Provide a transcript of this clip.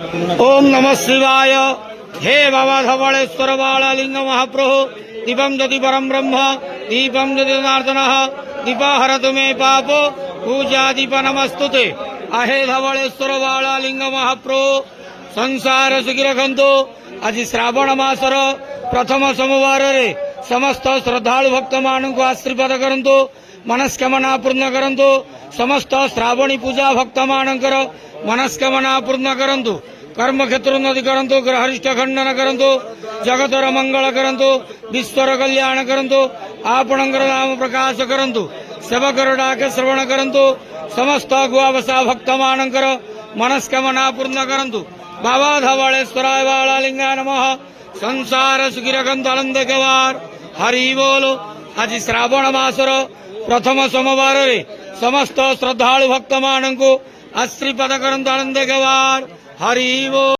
ओम नमः शिवाय। हे बाबा धवळेश्वर बाळालिंग महाप्रभु दीपम ज्योति परम ब्रह्म दीपम ज्योति जनार्दन दीपा हरतु मे पाप पूजा दीप नमस्तुते। आहे धवळेश्वर बाळालिंग महाप्रभु संसार सुखी रखंतु। आज श्रावण मासर प्रथम सोमवार रे समस्त श्रद्धालु भक्त मान को आशीर्वाद करंतु, मनस्कामना पूर्ण करंतु। समस्त श्रावणी पूजा भक्त मानकर मनस्कामना पूर्ण करंतु। कर्म क्षेत्र उन्नति करंतु, ग्रहरिष्ठ खंडन करंतु, जगतर मंगल करंतु, विश्वर कल्याण करंतु, आपणकर नाम प्रकाश करंतु, सेवकर डाके श्रवण करंतु। समस्त गुआवसा भक्त मानकर मनस्कामना पूर्ण करंतु। बाबा धवळेश्वराय बाळालिंगाय नमः। संसार सुखी रखंतु आनंद गवार हरि बोलो। आज श्रावण मासर प्रथम सोमवार रे समस्त श्रद्धालु भक्त मान को आशीर्वाद करंतु आनंद गवार हरि बोल।